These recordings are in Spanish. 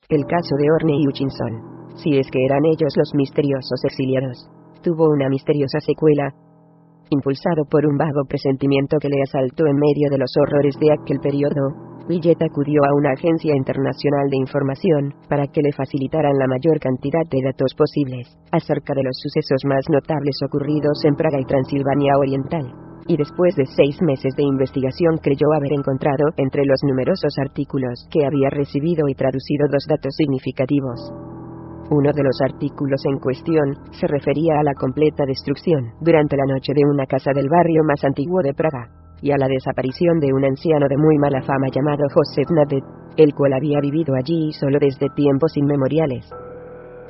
El caso de Orne y Hutchinson, si es que eran ellos los misteriosos exiliados, tuvo una misteriosa secuela. Impulsado por un vago presentimiento que le asaltó en medio de los horrores de aquel periodo, Willett acudió a una agencia internacional de información para que le facilitaran la mayor cantidad de datos posibles acerca de los sucesos más notables ocurridos en Praga y Transilvania Oriental. Y después de 6 meses de investigación creyó haber encontrado entre los numerosos artículos que había recibido y traducido 2 datos significativos. Uno de los artículos en cuestión se refería a la completa destrucción durante la noche de una casa del barrio más antiguo de Praga, y a la desaparición de un anciano de muy mala fama llamado Josef Nadet, el cual había vivido allí solo desde tiempos inmemoriales.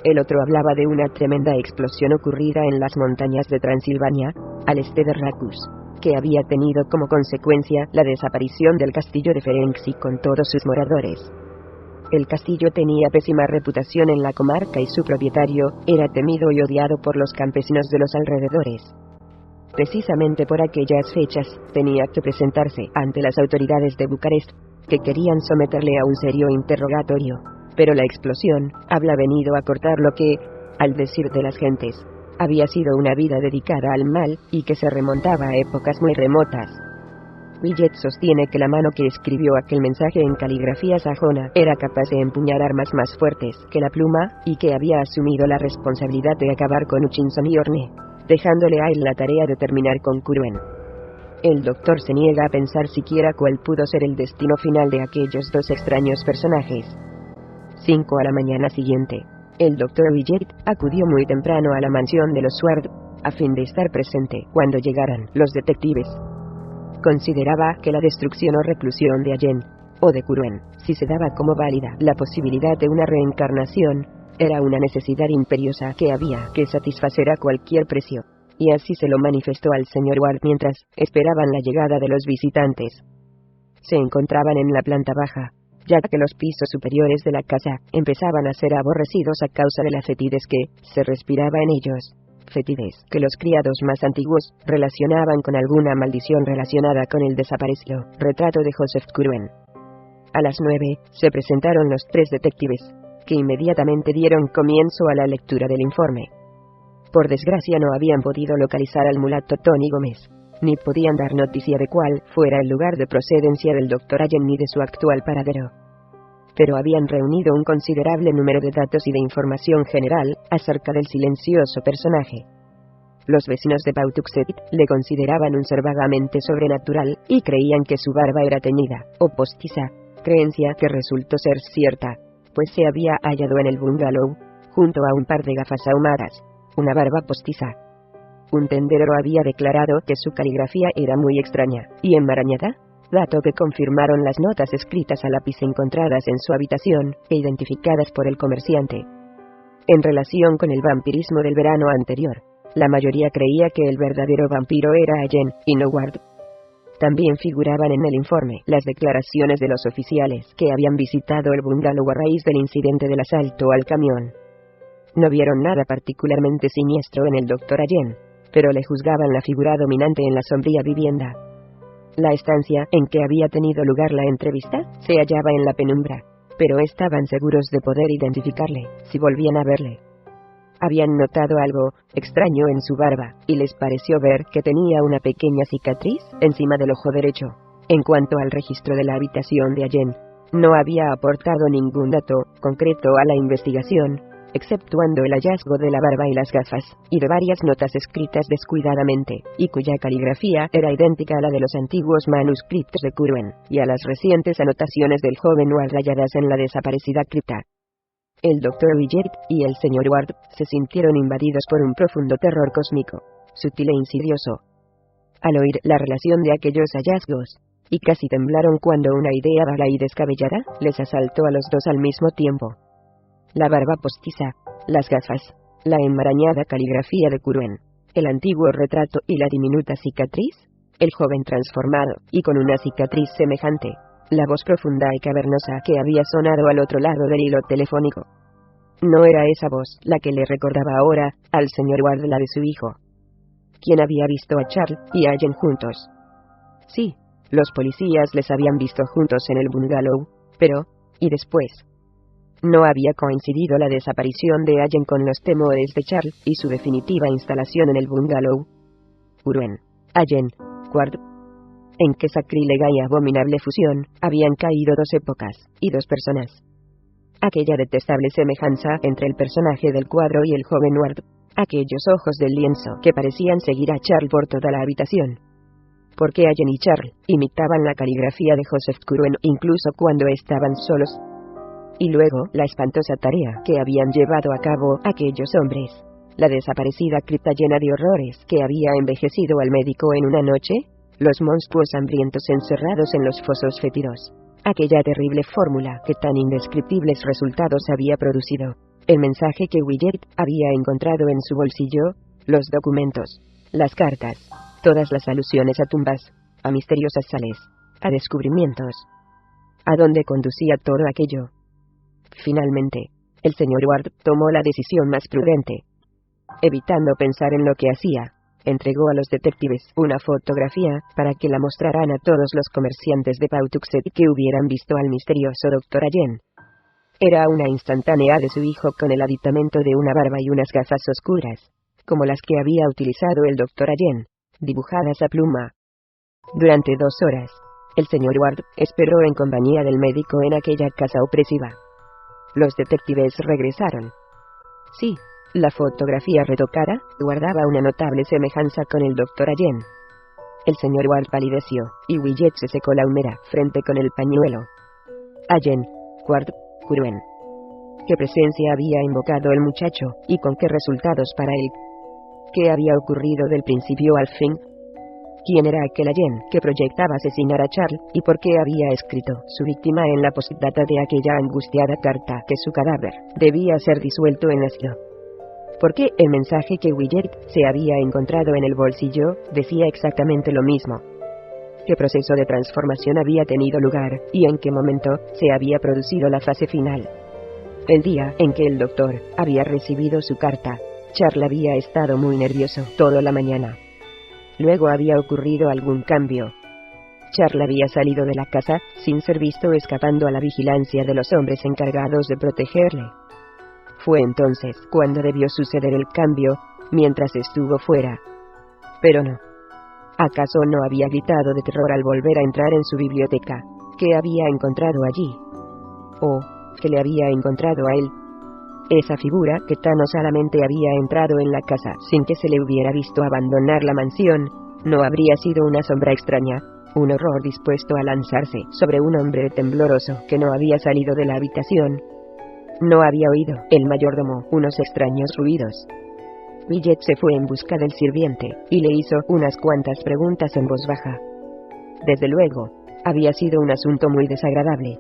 El otro hablaba de una tremenda explosión ocurrida en las montañas de Transilvania, al este de Rakus, que había tenido como consecuencia la desaparición del castillo de Ferenczi con todos sus moradores. El castillo tenía pésima reputación en la comarca y su propietario era temido y odiado por los campesinos de los alrededores. Precisamente por aquellas fechas, tenía que presentarse ante las autoridades de Bucarest, que querían someterle a un serio interrogatorio. Pero la explosión había venido a cortar lo que, al decir de las gentes, había sido una vida dedicada al mal, y que se remontaba a épocas muy remotas. Willett sostiene que la mano que escribió aquel mensaje en caligrafía sajona era capaz de empuñar armas más fuertes que la pluma, y que había asumido la responsabilidad de acabar con Hutchinson y Orne, dejándole a él la tarea de terminar con Curwen. El doctor se niega a pensar siquiera cuál pudo ser el destino final de aquellos 2 extraños personajes. 5 a la mañana siguiente, el doctor Willett acudió muy temprano a la mansión de los Sword, a fin de estar presente cuando llegaran los detectives. Consideraba que la destrucción o reclusión de Allen, o de Curwen, si se daba como válida la posibilidad de una reencarnación, era una necesidad imperiosa que había que satisfacer a cualquier precio, y así se lo manifestó al señor Ward mientras esperaban la llegada de los visitantes. Se encontraban en la planta baja, ya que los pisos superiores de la casa empezaban a ser aborrecidos a causa de la fetidez que se respiraba en ellos, fetidez que los criados más antiguos relacionaban con alguna maldición relacionada con el desaparecido retrato de Joseph Curwen. A las 9, se presentaron los 3 detectives, que inmediatamente dieron comienzo a la lectura del informe. Por desgracia no habían podido localizar al mulato Tony Gómez, ni podían dar noticia de cuál fuera el lugar de procedencia del Dr. Allen ni de su actual paradero. Pero habían reunido un considerable número de datos y de información general acerca del silencioso personaje. Los vecinos de Pawtuxet le consideraban un ser vagamente sobrenatural, y creían que su barba era teñida, o postiza, creencia que resultó ser cierta, pues se había hallado en el bungalow, junto a un par de gafas ahumadas, una barba postiza. Un tendero había declarado que su caligrafía era muy extraña y enmarañada, dato que confirmaron las notas escritas a lápiz encontradas en su habitación e identificadas por el comerciante. En relación con el vampirismo del verano anterior, la mayoría creía que el verdadero vampiro era Allen, y no Ward. También figuraban en el informe las declaraciones de los oficiales que habían visitado el bungalow a raíz del incidente del asalto al camión. No vieron nada particularmente siniestro en el Dr. Allen, pero le juzgaban la figura dominante en la sombría vivienda. La estancia en que había tenido lugar la entrevista se hallaba en la penumbra, pero estaban seguros de poder identificarle si volvían a verle. Habían notado algo extraño en su barba, y les pareció ver que tenía una pequeña cicatriz encima del ojo derecho. En cuanto al registro de la habitación de Allen, no había aportado ningún dato concreto a la investigación, exceptuando el hallazgo de la barba y las gafas, y de varias notas escritas descuidadamente, y cuya caligrafía era idéntica a la de los antiguos manuscritos de Curwen, y a las recientes anotaciones del joven Ward halladas en la desaparecida cripta. El Dr. Willett y el Sr. Ward se sintieron invadidos por un profundo terror cósmico, sutil e insidioso, al oír la relación de aquellos hallazgos, y casi temblaron cuando una idea vaga y descabellada les asaltó a los 2 al mismo tiempo. La barba postiza, las gafas, la enmarañada caligrafía de Curwen, el antiguo retrato y la diminuta cicatriz, el joven transformado, y con una cicatriz semejante, la voz profunda y cavernosa que había sonado al otro lado del hilo telefónico. No era esa voz la que le recordaba ahora al señor Ward la de su hijo, quien había visto a Charles y a Allen juntos. Sí, los policías les habían visto juntos en el bungalow, pero, ¿y después? No había coincidido la desaparición de Allen con los temores de Charles y su definitiva instalación en el bungalow. Curwen, Allen, Ward. En qué sacrílega y abominable fusión habían caído dos épocas y dos personas. Aquella detestable semejanza entre el personaje del cuadro y el joven Ward. Aquellos ojos del lienzo que parecían seguir a Charles por toda la habitación. Porque Allen y Charles imitaban la caligrafía de Joseph Curwen incluso cuando estaban solos. Y luego, la espantosa tarea que habían llevado a cabo aquellos hombres. La desaparecida cripta llena de horrores que había envejecido al médico en una noche. Los monstruos hambrientos encerrados en los fosos fétidos. Aquella terrible fórmula que tan indescriptibles resultados había producido. El mensaje que Willett había encontrado en su bolsillo. Los documentos. Las cartas. Todas las alusiones a tumbas. A misteriosas sales. A descubrimientos. ¿A dónde conducía todo aquello? Finalmente, el señor Ward tomó la decisión más prudente. Evitando pensar en lo que hacía, entregó a los detectives una fotografía para que la mostraran a todos los comerciantes de Pawtuxet que hubieran visto al misterioso Dr. Allen. Era una instantánea de su hijo con el aditamento de una barba y unas gafas oscuras, como las que había utilizado el Dr. Allen, dibujadas a pluma. Durante 2 horas, el señor Ward esperó en compañía del médico en aquella casa opresiva. Los detectives regresaron. Sí, la fotografía retocada guardaba una notable semejanza con el Dr. Allen. El señor Ward palideció, y Willett se secó la húmeda frente con el pañuelo. Allen, Ward, Curwen. ¿Qué presencia había invocado el muchacho, y con qué resultados para él? ¿Qué había ocurrido del principio al fin? ¿Quién era aquel Allen que proyectaba asesinar a Charles, y por qué había escrito su víctima en la postdata de aquella angustiada carta que su cadáver debía ser disuelto en ácido? ¿Por qué el mensaje que Willett se había encontrado en el bolsillo decía exactamente lo mismo? ¿Qué proceso de transformación había tenido lugar, y en qué momento se había producido la fase final? El día en que el doctor había recibido su carta, Charles había estado muy nervioso toda la mañana. Luego había ocurrido algún cambio. Charles había salido de la casa, sin ser visto, escapando a la vigilancia de los hombres encargados de protegerle. Fue entonces cuando debió suceder el cambio, mientras estuvo fuera. Pero no. ¿Acaso no había gritado de terror al volver a entrar en su biblioteca? ¿Qué había encontrado allí? ¿O qué le había encontrado a él? Esa figura que tan osadamente había entrado en la casa sin que se le hubiera visto abandonar la mansión, ¿no habría sido una sombra extraña, un horror dispuesto a lanzarse sobre un hombre tembloroso que no había salido de la habitación? ¿No había oído el mayordomo unos extraños ruidos? Willett se fue en busca del sirviente, y le hizo unas cuantas preguntas en voz baja. Desde luego, había sido un asunto muy desagradable.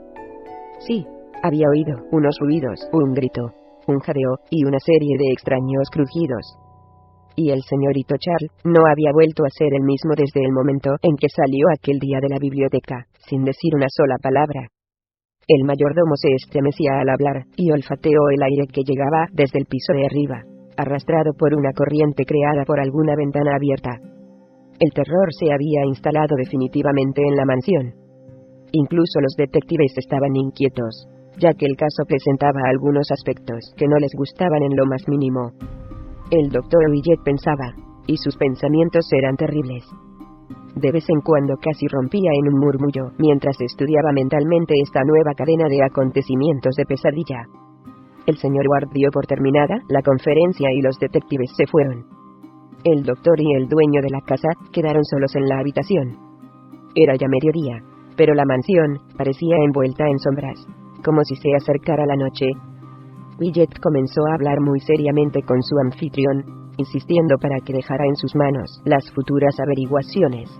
Sí, había oído unos ruidos, un grito, un jadeo, y una serie de extraños crujidos. Y el señorito Charles no había vuelto a ser el mismo desde el momento en que salió aquel día de la biblioteca, sin decir una sola palabra. El mayordomo se estremecía al hablar, y olfateó el aire que llegaba desde el piso de arriba, arrastrado por una corriente creada por alguna ventana abierta. El terror se había instalado definitivamente en la mansión. Incluso los detectives estaban inquietos, ya que el caso presentaba algunos aspectos que no les gustaban en lo más mínimo. El doctor Willett pensaba, y sus pensamientos eran terribles. De vez en cuando casi rompía en un murmullo mientras estudiaba mentalmente esta nueva cadena de acontecimientos de pesadilla. El señor Ward dio por terminada la conferencia y los detectives se fueron. El doctor y el dueño de la casa quedaron solos en la habitación. Era ya mediodía, pero la mansión parecía envuelta en sombras, como si se acercara la noche. Willett comenzó a hablar muy seriamente con su anfitrión, insistiendo para que dejara en sus manos las futuras averiguaciones.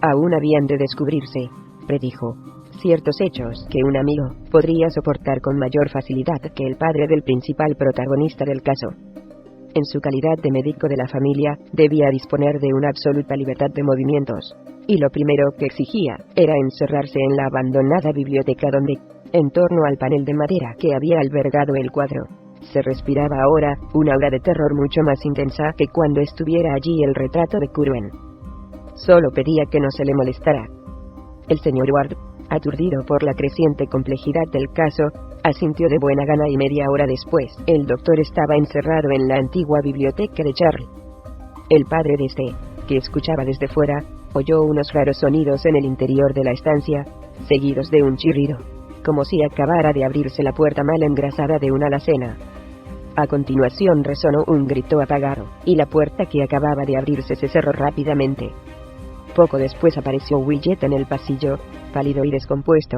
Aún habían de descubrirse, predijo, ciertos hechos que un amigo podría soportar con mayor facilidad que el padre del principal protagonista del caso. En su calidad de médico de la familia, debía disponer de una absoluta libertad de movimientos, y lo primero que exigía era encerrarse en la abandonada biblioteca donde, en torno al panel de madera que había albergado el cuadro, se respiraba ahora una aura de terror mucho más intensa que cuando estuviera allí el retrato de Curwen. Solo pedía que no se le molestara. El señor Ward Aturdido por la creciente complejidad del caso, asintió de buena gana y media hora después, el doctor estaba encerrado en la antigua biblioteca de Charlie. El padre de este, que escuchaba desde fuera, oyó unos raros sonidos en el interior de la estancia, seguidos de un chirrido, como si acabara de abrirse la puerta mal engrasada de una alacena. A continuación resonó un grito apagado, y la puerta que acababa de abrirse se cerró rápidamente. Poco después apareció Widget en el pasillo, pálido y descompuesto.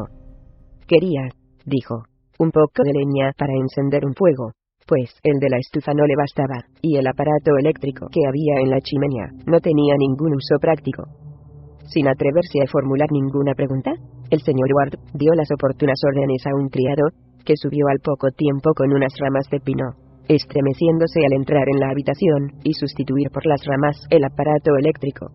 Quería, dijo, un poco de leña para encender un fuego, pues el de la estufa no le bastaba, y el aparato eléctrico que había en la chimenea no tenía ningún uso práctico. Sin atreverse a formular ninguna pregunta, el señor Ward dio las oportunas órdenes a un criado, que subió al poco tiempo con unas ramas de pino, estremeciéndose al entrar en la habitación, y sustituir por las ramas el aparato eléctrico.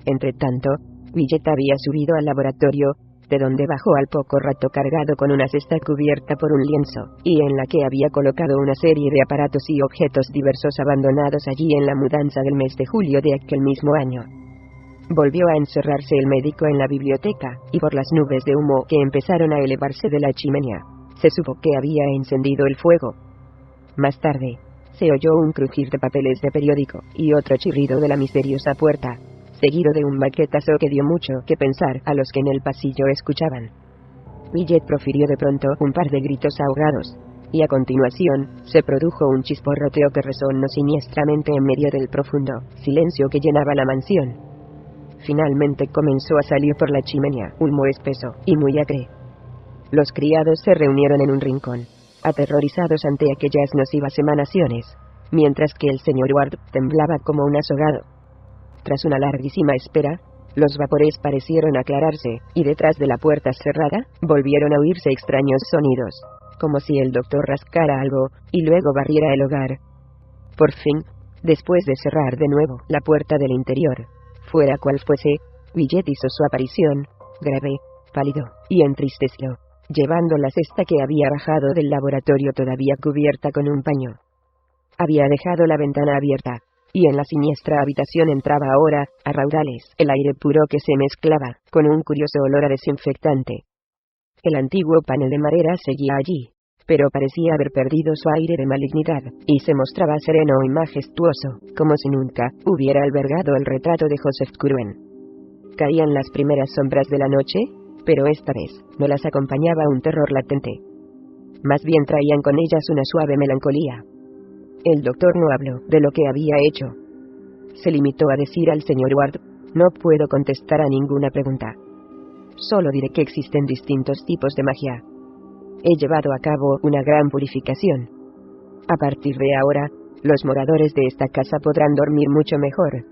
Entretanto, Widget había subido al laboratorio, de donde bajó al poco rato cargado con una cesta cubierta por un lienzo, y en la que había colocado una serie de aparatos y objetos diversos abandonados allí en la mudanza del mes de julio de aquel mismo año. Volvió a encerrarse el médico en la biblioteca, y por las nubes de humo que empezaron a elevarse de la chimenea, se supo que había encendido el fuego. Más tarde, se oyó un crujir de papeles de periódico, y otro chirrido de la misteriosa puerta, seguido de un baquetazo que dio mucho que pensar a los que en el pasillo escuchaban. Widget profirió de pronto un par de gritos ahogados, y a continuación, se produjo un chisporroteo que resonó siniestramente en medio del profundo silencio que llenaba la mansión. Finalmente comenzó a salir por la chimenea humo espeso y muy acre. Los criados se reunieron en un rincón, aterrorizados ante aquellas nocivas emanaciones, mientras que el señor Ward temblaba como un azogado. Tras una larguísima espera, los vapores parecieron aclararse, y detrás de la puerta cerrada, volvieron a oírse extraños sonidos, como si el doctor rascara algo, y luego barriera el hogar. Por fin, después de cerrar de nuevo la puerta del interior, fuera cual fuese, Widget hizo su aparición, grave, pálido y entristecido, llevando la cesta que había bajado del laboratorio todavía cubierta con un paño. Había dejado la ventana abierta, y en la siniestra habitación entraba ahora, a raudales, el aire puro que se mezclaba con un curioso olor a desinfectante. El antiguo panel de madera seguía allí, pero parecía haber perdido su aire de malignidad, y se mostraba sereno y majestuoso, como si nunca hubiera albergado el retrato de Joseph Curwen. Caían las primeras sombras de la noche, pero esta vez no las acompañaba un terror latente. Más bien traían con ellas una suave melancolía. El doctor no habló de lo que había hecho. Se limitó a decir al señor Ward: no puedo contestar a ninguna pregunta. Solo diré que existen distintos tipos de magia. He llevado a cabo una gran purificación. A partir de ahora, los moradores de esta casa podrán dormir mucho mejor.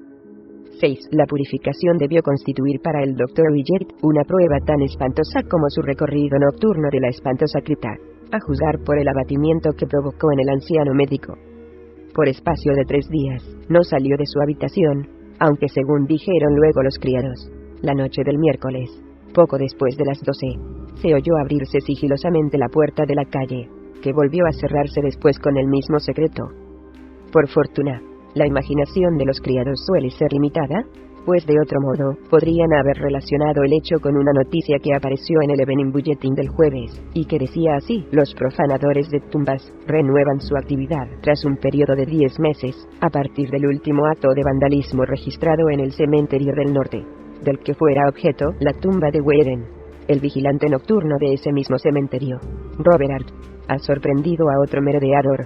6. La purificación debió constituir para el Dr. Widget una prueba tan espantosa como su recorrido nocturno de la espantosa cripta, a juzgar por el abatimiento que provocó en el anciano médico. Por espacio de 3 días, no salió de su habitación, aunque según dijeron luego los criados, la noche del miércoles, poco después de las 12, se oyó abrirse sigilosamente la puerta de la calle, que volvió a cerrarse después con el mismo secreto. Por fortuna, la imaginación de los criados suele ser limitada, pues de otro modo, podrían haber relacionado el hecho con una noticia que apareció en el Evening Bulletin del jueves, y que decía así: los profanadores de tumbas renuevan su actividad tras un periodo de 10 meses, a partir del último acto de vandalismo registrado en el cementerio del norte, del que fuera objeto la tumba de Whedon, el vigilante nocturno de ese mismo cementerio. Robert ha sorprendido a otro merodeador.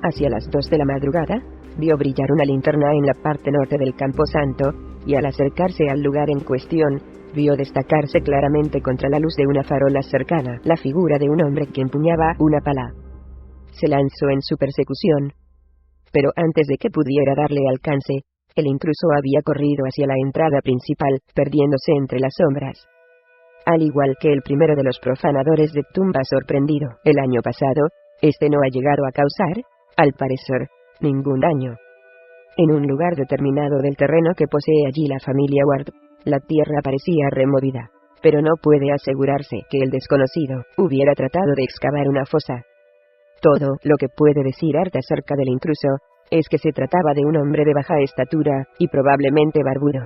Hacia las 2 de la madrugada, vio brillar una linterna en la parte norte del camposanto, y al acercarse al lugar en cuestión, vio destacarse claramente contra la luz de una farola cercana la figura de un hombre que empuñaba una pala. Se lanzó en su persecución, pero antes de que pudiera darle alcance, el intruso había corrido hacia la entrada principal, perdiéndose entre las sombras. Al igual que el primero de los profanadores de tumbas sorprendido el año pasado, este no ha llegado a causar, al parecer, ningún daño. En un lugar determinado del terreno que posee allí la familia Ward, la tierra parecía removida, pero no puede asegurarse que el desconocido hubiera tratado de excavar una fosa. Todo lo que puede decir Art acerca del intruso es que se trataba de un hombre de baja estatura y probablemente barbudo.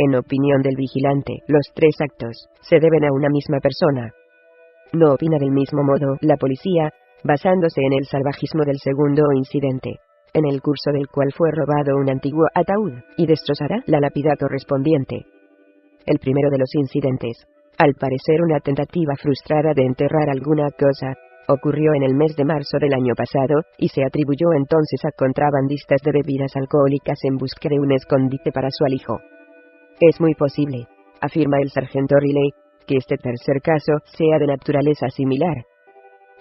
En opinión del vigilante, los 3 actos se deben a una misma persona. No opina del mismo modo la policía, basándose en el salvajismo del segundo incidente, en el curso del cual fue robado un antiguo ataúd, y destrozará la lápida correspondiente. El primero de los incidentes, al parecer una tentativa frustrada de enterrar alguna cosa, ocurrió en el mes de marzo del año pasado, y se atribuyó entonces a contrabandistas de bebidas alcohólicas en busca de un escondite para su alijo. Es muy posible, afirma el sargento Riley, que este tercer caso sea de naturaleza similar.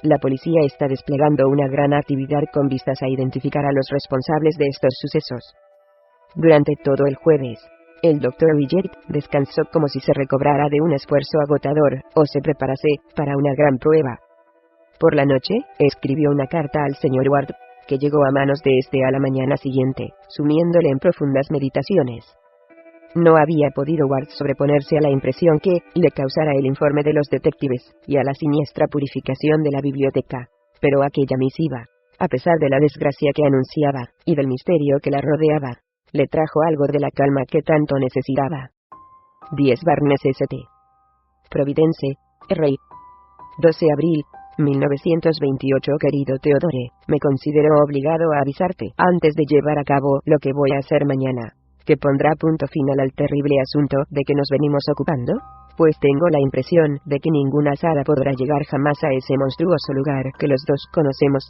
La policía está desplegando una gran actividad con vistas a identificar a los responsables de estos sucesos. Durante todo el jueves, el Dr. Willett descansó como si se recobrara de un esfuerzo agotador, o se preparase para una gran prueba. Por la noche, escribió una carta al señor Ward, que llegó a manos de este a la mañana siguiente, sumiéndole en profundas meditaciones. No había podido Ward sobreponerse a la impresión que le causara el informe de los detectives, y a la siniestra purificación de la biblioteca. Pero aquella misiva, a pesar de la desgracia que anunciaba, y del misterio que la rodeaba, le trajo algo de la calma que tanto necesitaba. 10 Barnes St. Providence, R. 12 abril, 1928. Querido Theodore, me considero obligado a avisarte, antes de llevar a cabo lo que voy a hacer mañana, que pondrá punto final al terrible asunto de que nos venimos ocupando, pues tengo la impresión de que ninguna azada podrá llegar jamás a ese monstruoso lugar que los dos conocemos.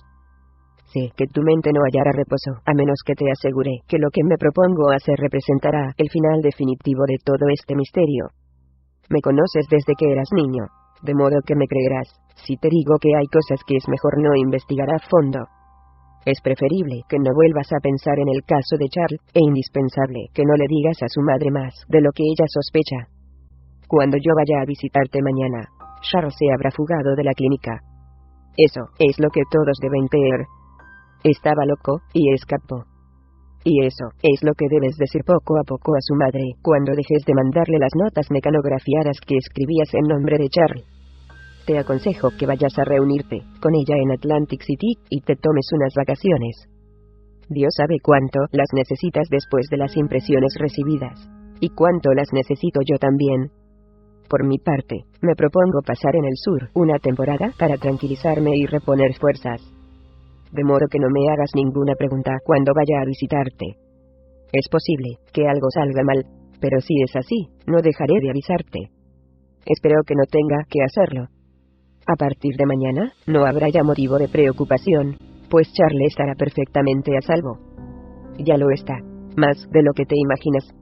Sé que tu mente no hallará reposo, a menos que te asegure que lo que me propongo hacer representará el final definitivo de todo este misterio. Me conoces desde que eras niño, de modo que me creerás, si te digo que hay cosas que es mejor no investigar a fondo. Es preferible que no vuelvas a pensar en el caso de Charles, e indispensable que no le digas a su madre más de lo que ella sospecha. Cuando yo vaya a visitarte mañana, Charles se habrá fugado de la clínica. Eso es lo que todos deben creer. Estaba loco, y escapó. Y eso es lo que debes decir poco a poco a su madre, cuando dejes de mandarle las notas mecanografiadas que escribías en nombre de Charles. Te aconsejo que vayas a reunirte con ella en Atlantic City, y te tomes unas vacaciones. Dios sabe cuánto las necesitas después de las impresiones recibidas, y cuánto las necesito yo también. Por mi parte, me propongo pasar en el sur una temporada para tranquilizarme y reponer fuerzas. De modo que no me hagas ninguna pregunta cuando vaya a visitarte. Es posible que algo salga mal, pero si es así, no dejaré de avisarte. Espero que no tenga que hacerlo. A partir de mañana, no habrá ya motivo de preocupación, pues Charlie estará perfectamente a salvo. Ya lo está, más de lo que te imaginas.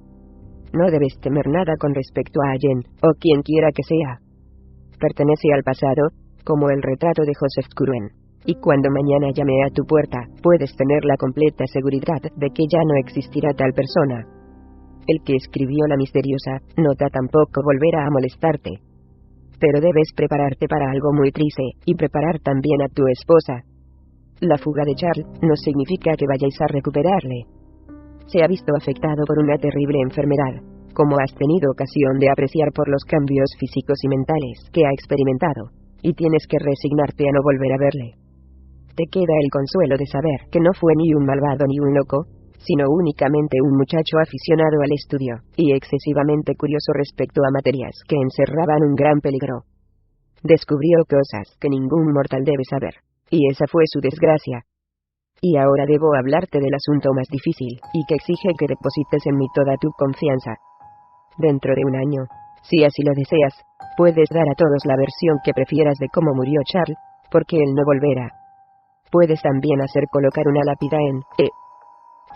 No debes temer nada con respecto a Allen, o quien quiera que sea. Pertenece al pasado, como el retrato de Joseph Curwen, y cuando mañana llame a tu puerta, puedes tener la completa seguridad de que ya no existirá tal persona. El que escribió la misteriosa nota tampoco volverá a molestarte. Pero debes prepararte para algo muy triste, y preparar también a tu esposa. La fuga de Charles no significa que vayáis a recuperarle. Se ha visto afectado por una terrible enfermedad, como has tenido ocasión de apreciar por los cambios físicos y mentales que ha experimentado, y tienes que resignarte a no volver a verle. Te queda el consuelo de saber que no fue ni un malvado ni un loco, sino únicamente un muchacho aficionado al estudio, y excesivamente curioso respecto a materias que encerraban un gran peligro. Descubrió cosas que ningún mortal debe saber, y esa fue su desgracia. Y ahora debo hablarte del asunto más difícil, y que exige que deposites en mí toda tu confianza. Dentro de un año, si así lo deseas, puedes dar a todos la versión que prefieras de cómo murió Charles, porque él no volverá. Puedes también hacer colocar una lápida en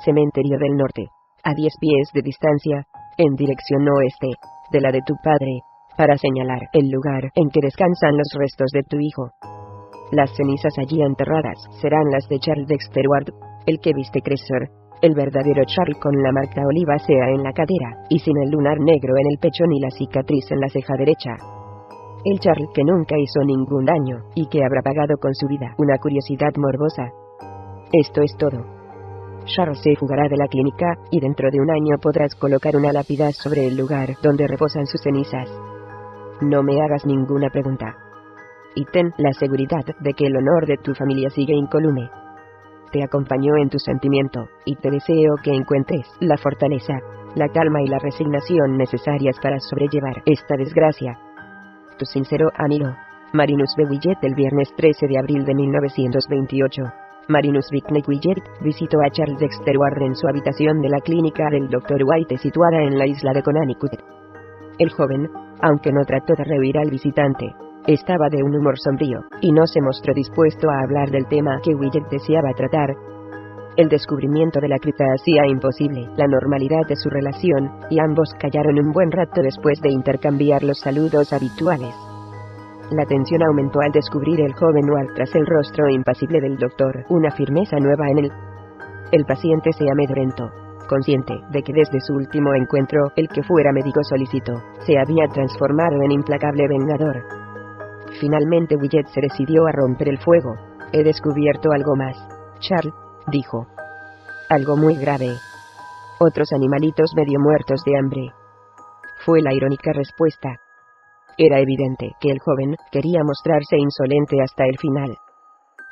Cementerio del Norte, a 10 pies de distancia, en dirección oeste, de la de tu padre, para señalar el lugar en que descansan los restos de tu hijo. Las cenizas allí enterradas serán las de Charles Dexter Ward, el que viste crecer, el verdadero Charles con la marca olivácea en la cadera, y sin el lunar negro en el pecho ni la cicatriz en la ceja derecha. El Charles que nunca hizo ningún daño, y que habrá pagado con su vida una curiosidad morbosa. Esto es todo. Charles se fugará de la clínica, y dentro de un año podrás colocar una lápida sobre el lugar donde reposan sus cenizas. No me hagas ninguna pregunta. Y ten la seguridad de que el honor de tu familia sigue incólume. Te acompaño en tu sentimiento, y te deseo que encuentres la fortaleza la calma y la resignación necesarias para sobrellevar esta desgracia. Tu sincero amigo, Marinus B. Willett. El viernes 13 de abril de 1928, Marinus Bicknell Willett visitó a Charles Dexter Ward en su habitación de la clínica del Dr. White situada en la isla de Connecticut. El joven, aunque no trató de rehuir al visitante, estaba de un humor sombrío, y no se mostró dispuesto a hablar del tema que Willett deseaba tratar. El descubrimiento de la cripta hacía imposible la normalidad de su relación, y ambos callaron un buen rato después de intercambiar los saludos habituales. La tensión aumentó al descubrir el joven Ward tras el rostro impasible del doctor, una firmeza nueva en él. El paciente se amedrentó, consciente de que desde su último encuentro el que fuera médico solicitó se había transformado en implacable vengador. Finalmente Willett se decidió a romper el fuego. He descubierto algo más, Charles, dijo. Algo muy grave. Otros animalitos medio muertos de hambre. Fue la irónica respuesta. Era evidente que el joven quería mostrarse insolente hasta el final.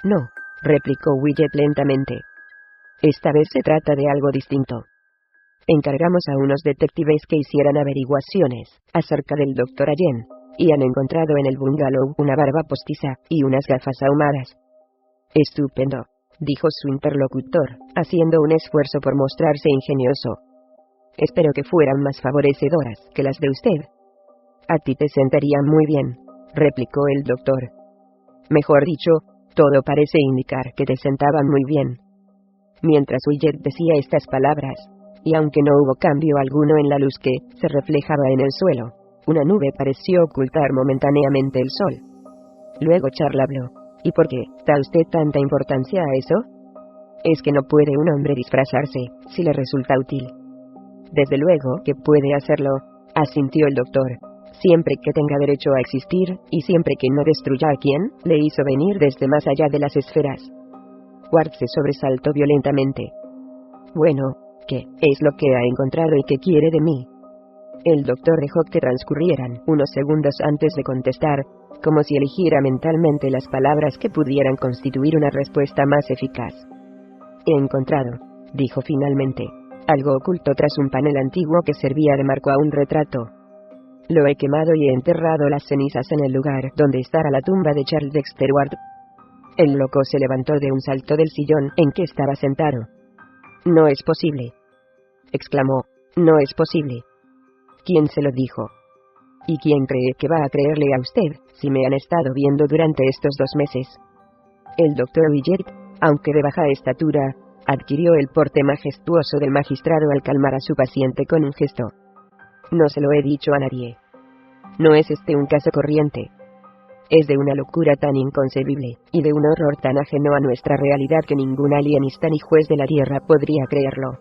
No, replicó Willett lentamente. Esta vez se trata de algo distinto. Encargamos a unos detectives que hicieran averiguaciones acerca del Dr. Allen, y han encontrado en el bungalow una barba postiza y unas gafas ahumadas. Estupendo, dijo su interlocutor, haciendo un esfuerzo por mostrarse ingenioso. Espero que fueran más favorecedoras que las de usted. A ti te sentarían muy bien, replicó el doctor. Mejor dicho, todo parece indicar que te sentaban muy bien. Mientras Willett decía estas palabras, y aunque no hubo cambio alguno en la luz que se reflejaba en el suelo, una nube pareció ocultar momentáneamente el sol. Luego Charles habló. ¿Y por qué da usted tanta importancia a eso? Es que no puede un hombre disfrazarse, si le resulta útil. Desde luego que puede hacerlo, asintió el doctor, siempre que tenga derecho a existir, y siempre que no destruya a quien le hizo venir desde más allá de las esferas. Ward se sobresaltó violentamente. Bueno, ¿qué es lo que ha encontrado y qué quiere de mí? El doctor dejó que transcurrieran unos segundos antes de contestar, como si eligiera mentalmente las palabras que pudieran constituir una respuesta más eficaz. He encontrado, dijo finalmente, algo oculto tras un panel antiguo que servía de marco a un retrato. Lo he quemado y he enterrado las cenizas en el lugar donde estará la tumba de Charles Dexter Ward. El loco se levantó de un salto del sillón en que estaba sentado. No es posible, exclamó, no es posible. ¿Quién se lo dijo? ¿Y quién cree que va a creerle a usted, si me han estado viendo durante estos 2 meses? El doctor Willett, aunque de baja estatura, adquirió el porte majestuoso del magistrado al calmar a su paciente con un gesto. No se lo he dicho a nadie. No es este un caso corriente. Es de una locura tan inconcebible, y de un horror tan ajeno a nuestra realidad que ningún alienista ni juez de la tierra podría creerlo.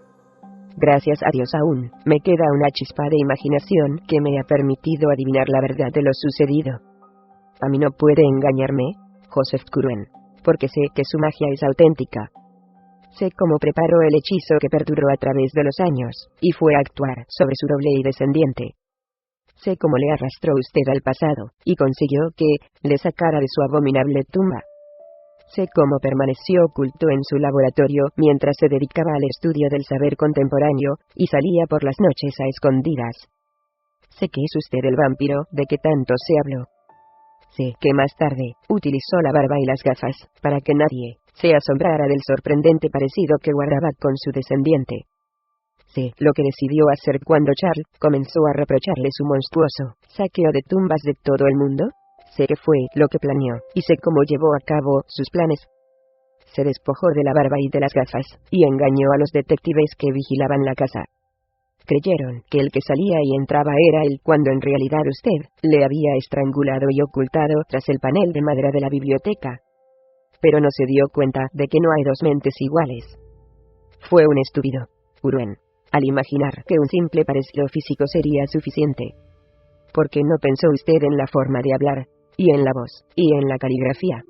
Gracias a Dios aún me queda una chispa de imaginación que me ha permitido adivinar la verdad de lo sucedido. A mí no puede engañarme, Joseph Curwen, porque sé que su magia es auténtica. Sé cómo preparó el hechizo que perduró a través de los años, y fue a actuar sobre su doble y descendiente. Sé cómo le arrastró usted al pasado, y consiguió que le sacara de su abominable tumba. Sé cómo permaneció oculto en su laboratorio mientras se dedicaba al estudio del saber contemporáneo, y salía por las noches a escondidas. Sé que es usted el vampiro de que tanto se habló. Sé que más tarde utilizó la barba y las gafas para que nadie se asombrara del sorprendente parecido que guardaba con su descendiente. Sé lo que decidió hacer cuando Charles comenzó a reprocharle su monstruoso saqueo de tumbas de todo el mundo. Sé que fue lo que planeó, y sé cómo llevó a cabo sus planes. Se despojó de la barba y de las gafas, y engañó a los detectives que vigilaban la casa. Creyeron que el que salía y entraba era él, cuando en realidad usted le había estrangulado y ocultado tras el panel de madera de la biblioteca. Pero no se dio cuenta de que no hay 2 mentes iguales. Fue un estúpido, Curwen, al imaginar que un simple parecido físico sería suficiente. ¿Por qué no pensó usted en la forma de hablar, y en la voz, y en la caligrafía?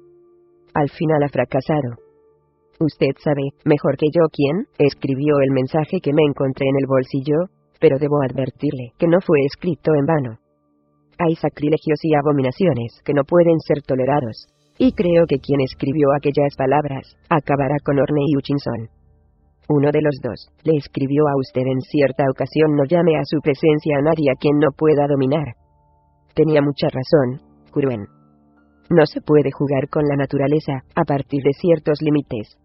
Al final ha fracasado. Usted sabe, mejor que yo quién escribió el mensaje que me encontré en el bolsillo, pero debo advertirle que no fue escrito en vano. Hay sacrilegios y abominaciones que no pueden ser tolerados, y creo que quien escribió aquellas palabras acabará con Orney Hutchinson. Uno de los dos le escribió a usted en cierta ocasión: no llame a su presencia a nadie a quien no pueda dominar. Tenía mucha razón, Curwen. No se puede jugar con la naturaleza, a partir de ciertos límites.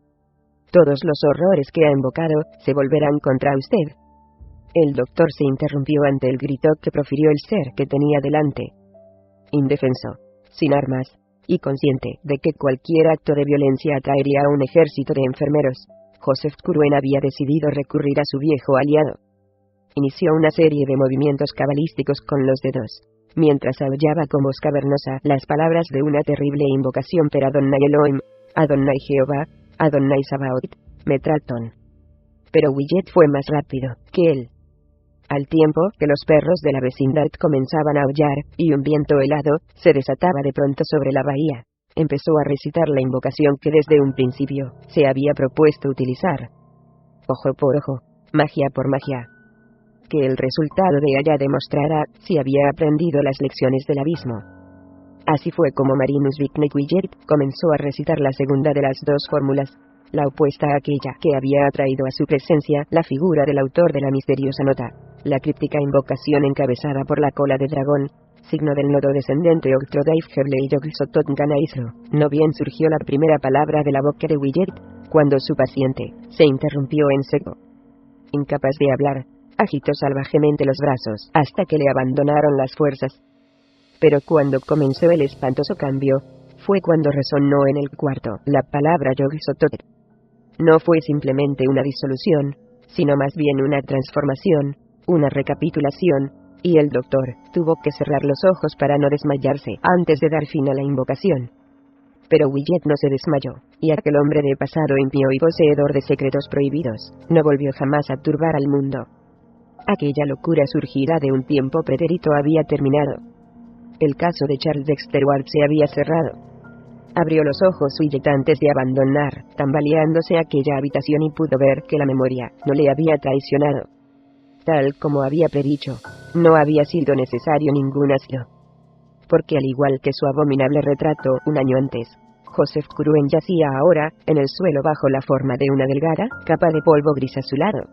Todos los horrores que ha invocado, se volverán contra usted. El doctor se interrumpió ante el grito que profirió el ser que tenía delante. Indefenso, sin armas, y consciente de que cualquier acto de violencia atraería a un ejército de enfermeros, Joseph Curwen había decidido recurrir a su viejo aliado. Inició una serie de movimientos cabalísticos con los dedos, mientras aullaba con voz cavernosa las palabras de una terrible invocación per Adonai Elohim, Adonai Jehová, Adonai Sabaoth, Metraton. Pero Willet fue más rápido que él. Al tiempo que los perros de la vecindad comenzaban a aullar, y un viento helado se desataba de pronto sobre la bahía, empezó a recitar la invocación que desde un principio se había propuesto utilizar. Ojo por ojo, magia por magia. Que el resultado de ella demostrara si había aprendido las lecciones del abismo. Así fue como Marinus Willet comenzó a recitar la segunda de las dos fórmulas, la opuesta a aquella que había atraído a su presencia la figura del autor de la misteriosa nota, la críptica invocación encabezada por la cola de dragón, signo del nodo descendente Octrodaif Heble y Yogsotot Ganaisro. No bien surgió la primera palabra de la boca de Willet, cuando su paciente se interrumpió en seco. Incapaz de hablar, agitó salvajemente los brazos hasta que le abandonaron las fuerzas. Pero cuando comenzó el espantoso cambio, fue cuando resonó en el cuarto la palabra Yogsotot. No fue simplemente una disolución, sino más bien una transformación, una recapitulación, y el doctor tuvo que cerrar los ojos para no desmayarse antes de dar fin a la invocación. Pero Willet no se desmayó, y aquel hombre de pasado impío y poseedor de secretos prohibidos no volvió jamás a turbar al mundo. Aquella locura surgida de un tiempo pretérito había terminado. El caso de Charles Dexter Ward se había cerrado. Abrió los ojos Willet antes de abandonar, tambaleándose aquella habitación, y pudo ver que la memoria no le había traicionado. Tal como había predicho, no había sido necesario ningún asilo. Porque al igual que su abominable retrato un año antes, Joseph Curwen yacía ahora en el suelo bajo la forma de una delgada capa de polvo gris azulado.